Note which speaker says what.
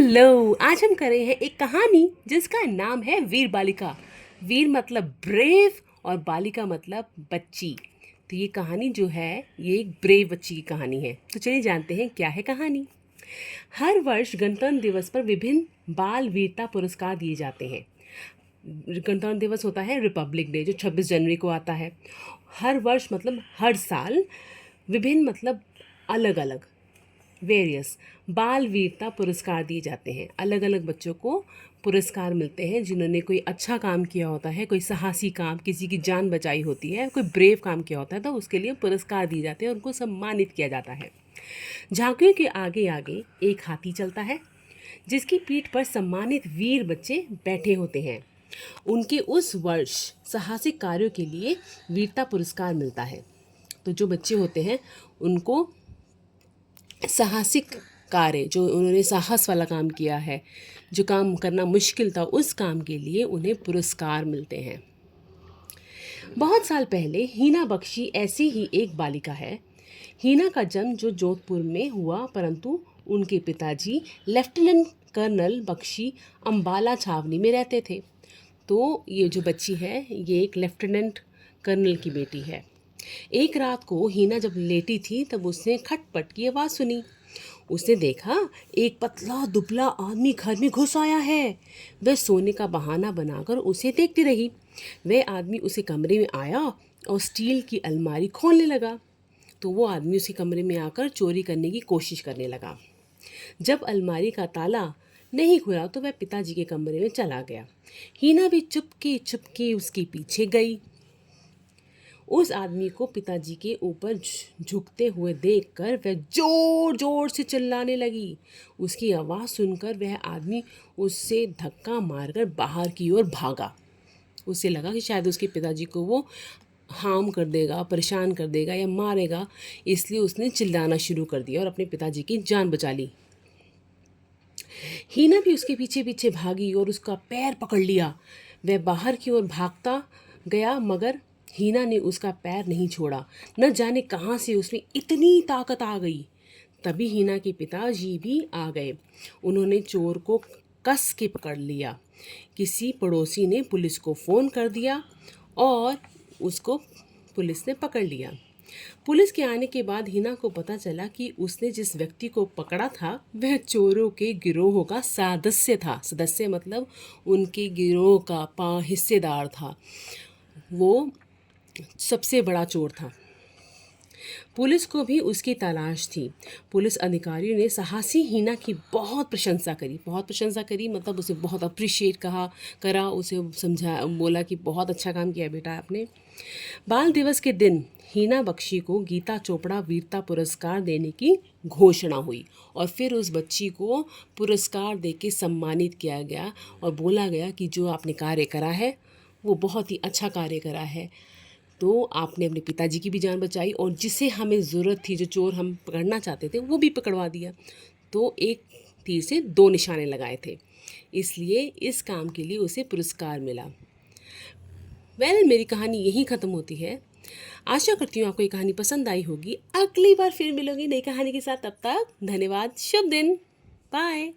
Speaker 1: Hello, आज हम कर रहे हैं एक कहानी जिसका नाम है वीर बालिका। वीर मतलब ब्रेव और बालिका मतलब बच्ची। तो ये कहानी जो है ये एक ब्रेव बच्ची की कहानी है। तो चलिए जानते हैं क्या है कहानी। हर वर्ष गणतंत्र दिवस पर विभिन्न बाल वीरता पुरस्कार दिए जाते हैं। गणतंत्र दिवस होता है रिपब्लिक डे जो 26 जनवरी को आता है। हर वर्ष मतलब हर साल विभिन्न मतलब अलग अलग वेरियस बाल वीरता पुरस्कार दिए जाते हैं। अलग अलग बच्चों को पुरस्कार मिलते हैं जिन्होंने कोई अच्छा काम किया होता है, कोई साहसी काम, किसी की जान बचाई होती है, कोई ब्रेव काम किया होता है, तो उसके लिए पुरस्कार दिए जाते हैं और उनको सम्मानित किया जाता है। झांकियों के आगे आगे एक हाथी चलता है जिसकी पीठ पर सम्मानित वीर बच्चे बैठे होते हैं। उनके उस वर्ष साहसिक कार्यों के लिए वीरता पुरस्कार मिलता है। तो जो बच्चे होते हैं उनको साहसिक कार्य, जो उन्होंने साहस वाला काम किया है, जो काम करना मुश्किल था, उस काम के लिए उन्हें पुरस्कार मिलते हैं। बहुत साल पहले हीना बख्शी ऐसी ही एक बालिका है। हीना का जन्म जो जोधपुर में हुआ, परंतु उनके पिताजी लेफ्टिनेंट कर्नल बख्शी अंबाला छावनी में रहते थे। तो ये जो बच्ची है ये एक लेफ्टिनेंट कर्नल की बेटी है। एक रात को हीना जब लेटी थी तब उसने खटपट की आवाज़ सुनी। उसने देखा एक पतला दुबला आदमी घर में घुस आया है। वह सोने का बहाना बनाकर उसे देखती रही। वह आदमी उसे कमरे में आया और स्टील की अलमारी खोलने लगा। तो वो आदमी उसी कमरे में आकर चोरी करने की कोशिश करने लगा। जब अलमारी का ताला नहीं खुला तो वह पिताजी के कमरे में चला गया। हीना भी चुपके चुपके उसके पीछे गई। उस आदमी को पिताजी के ऊपर झुकते हुए देखकर वह जोर जोर से चिल्लाने लगी। उसकी आवाज़ सुनकर वह आदमी उससे धक्का मारकर बाहर की ओर भागा। उसे लगा कि शायद उसके पिताजी को वो हार्म कर देगा, परेशान कर देगा या मारेगा, इसलिए उसने चिल्लाना शुरू कर दिया और अपने पिताजी की जान बचा ली। हीना भी उसके पीछे पीछे भागी और उसका पैर पकड़ लिया। वह बाहर की ओर भागता गया मगर हीना ने उसका पैर नहीं छोड़ा। न जाने कहाँ से उसमें इतनी ताकत आ गई। तभी हीना के पिताजी भी आ गए। उन्होंने चोर को कस के पकड़ लिया। किसी पड़ोसी ने पुलिस को फ़ोन कर दिया और उसको पुलिस ने पकड़ लिया। पुलिस के आने के बाद हीना को पता चला कि उसने जिस व्यक्ति को पकड़ा था वह चोरों के गिरोह का सदस्य था। सदस्य मतलब उनके गिरोह का हिस्सेदार था। वो सबसे बड़ा चोर था। पुलिस को भी उसकी तलाश थी। पुलिस अधिकारियों ने साहसी हीना की बहुत प्रशंसा करी मतलब उसे बहुत अप्रिशिएट करा, उसे समझा, बोला कि बहुत अच्छा काम किया बेटा आपने। बाल दिवस के दिन हीना बख्शी को गीता चोपड़ा वीरता पुरस्कार देने की घोषणा हुई और फिर उस बच्ची को पुरस्कार देके सम्मानित किया गया और बोला गया कि जो आपने कार्य करा है वो बहुत ही अच्छा कार्य करा है। तो आपने अपने पिताजी की भी जान बचाई और जिसे हमें ज़रूरत थी, जो चोर हम पकड़ना चाहते थे, वो भी पकड़वा दिया। तो एक तीर से दो निशाने लगाए थे, इसलिए इस काम के लिए उसे पुरस्कार मिला। मेरी कहानी यहीं ख़त्म होती है। आशा करती हूँ आपको ये कहानी पसंद आई होगी। अगली बार फिर मिलूंगी नई कहानी के साथ। तब तक धन्यवाद। शुभ दिन। बाय।